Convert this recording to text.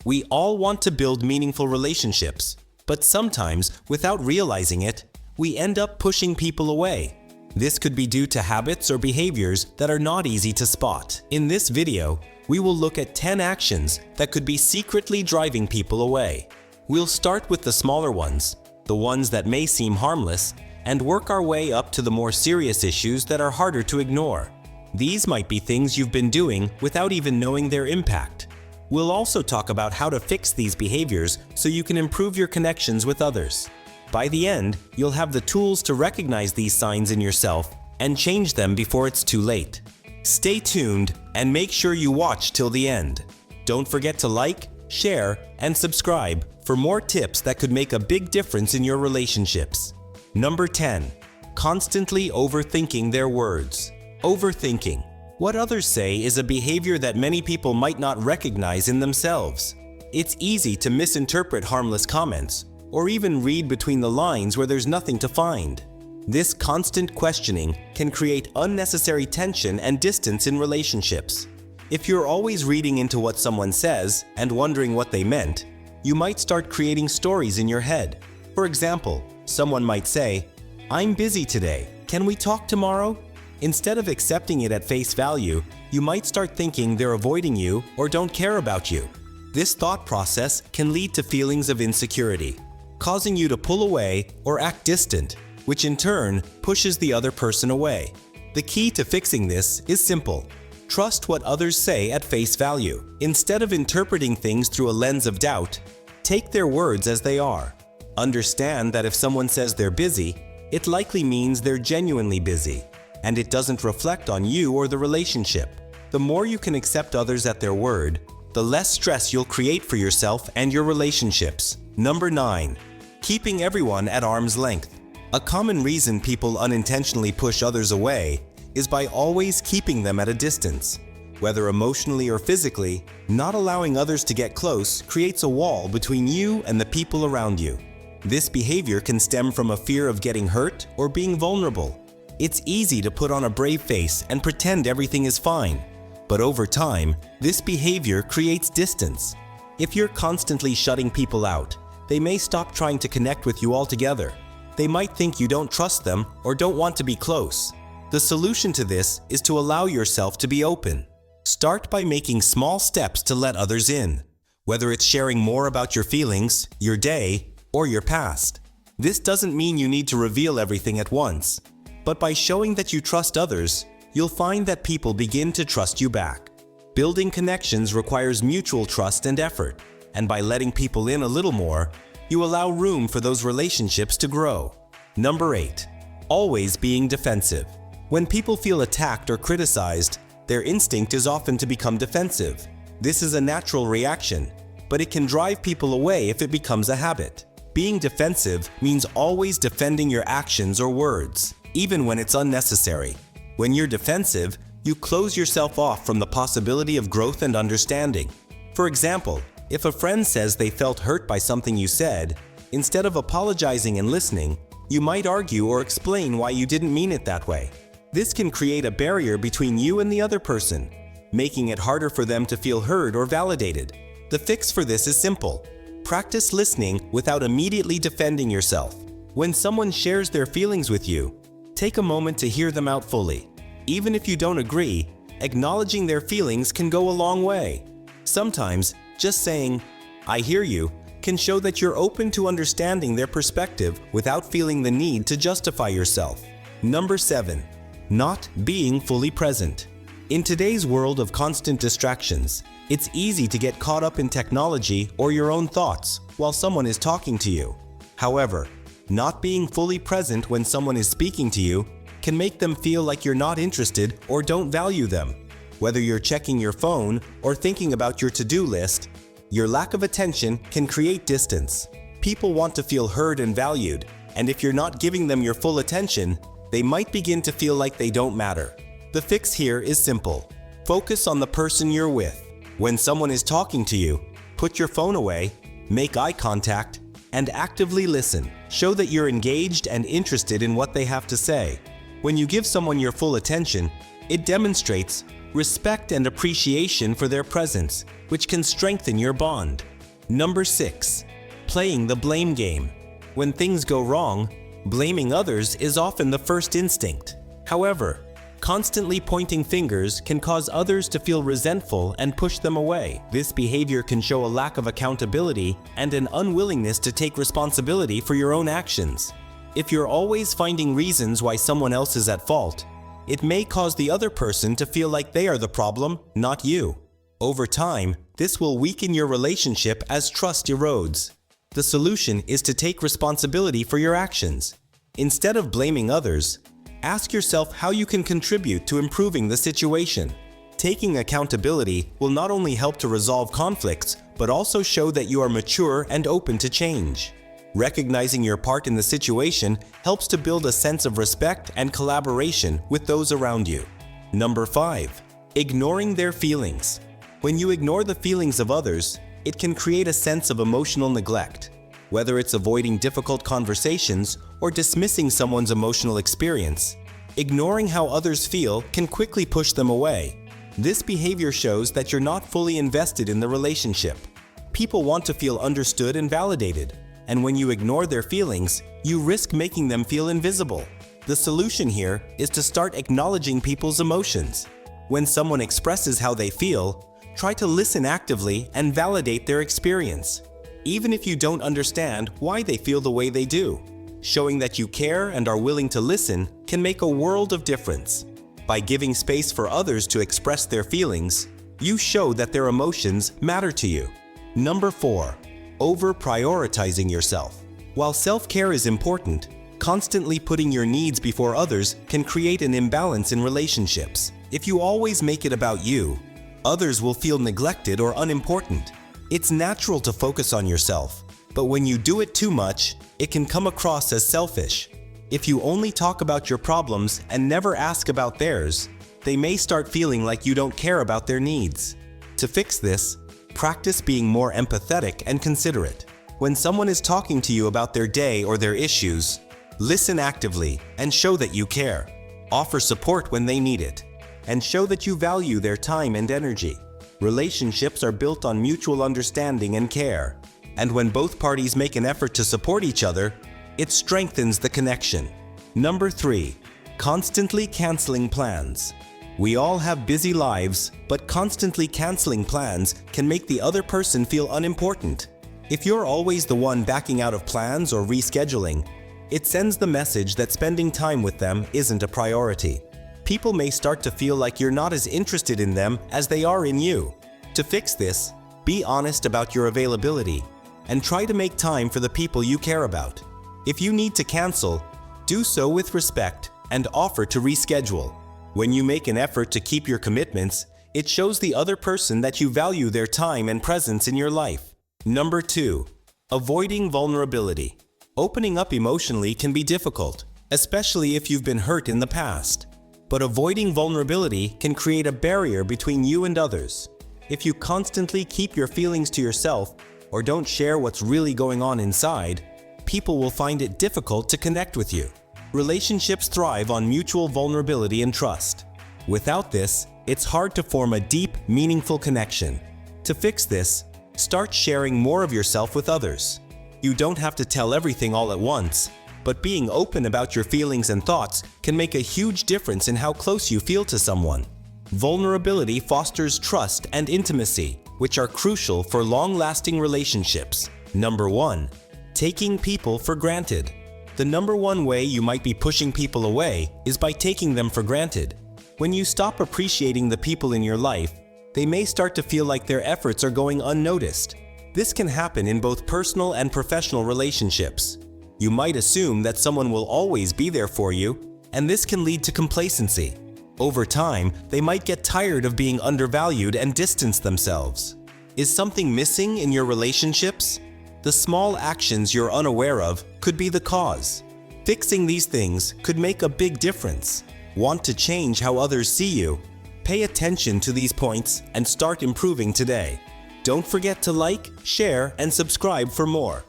We all want to build meaningful relationships, but sometimes, without realizing it, we end up pushing people away. This could be due to habits or behaviors that are not easy to spot. In this video, we will look at 10 actions that could be secretly driving people away. We'll start with the smaller ones, the ones that may seem harmless, and work our way up to the more serious issues that are harder to ignore. These might be things you've been doing without even knowing their impact. We'll also talk about how to fix these behaviors so you can improve your connections with others. By the end, you'll have the tools to recognize these signs in yourself and change them before it's too late. Stay tuned and make sure you watch till the end. Don't forget to like, share, and subscribe for more tips that could make a big difference in your relationships. Number 10. Constantly overthinking their words. Overthinking. What others say is a behavior that many people might not recognize in themselves. It's easy to misinterpret harmless comments, or even read between the lines where there's nothing to find. This constant questioning can create unnecessary tension and distance in relationships. If you're always reading into what someone says and wondering what they meant, you might start creating stories in your head. For example, someone might say, "I'm busy today, can we talk tomorrow?" Instead of accepting it at face value, you might start thinking they're avoiding you or don't care about you. This thought process can lead to feelings of insecurity, causing you to pull away or act distant, which in turn pushes the other person away. The key to fixing this is simple. Trust what others say at face value. Instead of interpreting things through a lens of doubt, take their words as they are. Understand that if someone says they're busy, it likely means they're genuinely busy, and it doesn't reflect on you or the relationship. The more you can accept others at their word, the less stress you'll create for yourself and your relationships. Number 9. Keeping everyone at arm's length. A common reason people unintentionally push others away is by always keeping them at a distance. Whether emotionally or physically, not allowing others to get close creates a wall between you and the people around you. This behavior can stem from a fear of getting hurt or being vulnerable. It's easy to put on a brave face and pretend everything is fine, but over time, this behavior creates distance. If you're constantly shutting people out, they may stop trying to connect with you altogether. They might think you don't trust them or don't want to be close. The solution to this is to allow yourself to be open. Start by making small steps to let others in, whether it's sharing more about your feelings, your day, or your past. This doesn't mean you need to reveal everything at once, but by showing that you trust others, you'll find that people begin to trust you back. Building connections requires mutual trust and effort, and by letting people in a little more, you allow room for those relationships to grow. Number 8. Always being defensive. When people feel attacked or criticized, their instinct is often to become defensive. This is a natural reaction, but it can drive people away if it becomes a habit. Being defensive means always defending your actions or words, even when it's unnecessary. When you're defensive, you close yourself off from the possibility of growth and understanding. For example, if a friend says they felt hurt by something you said, instead of apologizing and listening, you might argue or explain why you didn't mean it that way. This can create a barrier between you and the other person, making it harder for them to feel heard or validated. The fix for this is simple. Practice listening without immediately defending yourself. When someone shares their feelings with you, take a moment to hear them out fully. Even if you don't agree, acknowledging their feelings can go a long way. Sometimes, just saying, "I hear you," can show that you're open to understanding their perspective without feeling the need to justify yourself. Number 7. Not being fully present. In today's world of constant distractions, it's easy to get caught up in technology or your own thoughts while someone is talking to you. However, not being fully present when someone is speaking to you can make them feel like you're not interested or don't value them. Whether you're checking your phone or thinking about your to-do list, your lack of attention can create distance. People want to feel heard and valued, and if you're not giving them your full attention, they might begin to feel like they don't matter. The fix here is simple. Focus on the person you're with. When someone is talking to you, put your phone away, make eye contact, and actively listen. Show that you're engaged and interested in what they have to say. When you give someone your full attention, it demonstrates respect and appreciation for their presence, which can strengthen your bond. Number 6. Playing the blame game. When things go wrong, blaming others is often the first instinct. However, constantly pointing fingers can cause others to feel resentful and push them away. This behavior can show a lack of accountability and an unwillingness to take responsibility for your own actions. If you're always finding reasons why someone else is at fault, it may cause the other person to feel like they are the problem, not you. Over time, this will weaken your relationship as trust erodes. The solution is to take responsibility for your actions. Instead of blaming others, ask yourself how you can contribute to improving the situation. Taking accountability will not only help to resolve conflicts, but also show that you are mature and open to change. Recognizing your part in the situation helps to build a sense of respect and collaboration with those around you. Number 5. Ignoring their feelings. When you ignore the feelings of others, it can create a sense of emotional neglect. Whether it's avoiding difficult conversations or dismissing someone's emotional experience, ignoring how others feel can quickly push them away. This behavior shows that you're not fully invested in the relationship. People want to feel understood and validated, and when you ignore their feelings, you risk making them feel invisible. The solution here is to start acknowledging people's emotions. When someone expresses how they feel, try to listen actively and validate their experience, even if you don't understand why they feel the way they do. Showing that you care and are willing to listen can make a world of difference. By giving space for others to express their feelings, you show that their emotions matter to you. Number 4. Over-prioritizing yourself. While self-care is important, constantly putting your needs before others can create an imbalance in relationships. If you always make it about you, others will feel neglected or unimportant. It's natural to focus on yourself, but when you do it too much, it can come across as selfish. If you only talk about your problems and never ask about theirs, they may start feeling like you don't care about their needs. To fix this, practice being more empathetic and considerate. When someone is talking to you about their day or their issues, listen actively and show that you care. Offer support when they need it, and show that you value their time and energy. Relationships are built on mutual understanding and care, and when both parties make an effort to support each other, it strengthens the connection. Number 3. Constantly canceling plans. We all have busy lives, but constantly canceling plans can make the other person feel unimportant. If you're always the one backing out of plans or rescheduling, it sends the message that spending time with them isn't a priority. People may start to feel like you're not as interested in them as they are in you. To fix this, be honest about your availability and try to make time for the people you care about. If you need to cancel, do so with respect and offer to reschedule. When you make an effort to keep your commitments, it shows the other person that you value their time and presence in your life. Number 2. Avoiding vulnerability. Opening up emotionally can be difficult, especially if you've been hurt in the past. But avoiding vulnerability can create a barrier between you and others. If you constantly keep your feelings to yourself or don't share what's really going on inside, people will find it difficult to connect with you. Relationships thrive on mutual vulnerability and trust. Without this, it's hard to form a deep, meaningful connection. To fix this, start sharing more of yourself with others. You don't have to tell everything all at once, but being open about your feelings and thoughts can make a huge difference in how close you feel to someone. Vulnerability fosters trust and intimacy, which are crucial for long-lasting relationships. Number 1. Taking people for granted. The number one way you might be pushing people away is by taking them for granted. When you stop appreciating the people in your life, they may start to feel like their efforts are going unnoticed. This can happen in both personal and professional relationships. You might assume that someone will always be there for you, and this can lead to complacency. Over time, they might get tired of being undervalued and distance themselves. Is something missing in your relationships? The small actions you're unaware of could be the cause. Fixing these things could make a big difference. Want to change how others see you? Pay attention to these points and start improving today. Don't forget to like, share, and subscribe for more.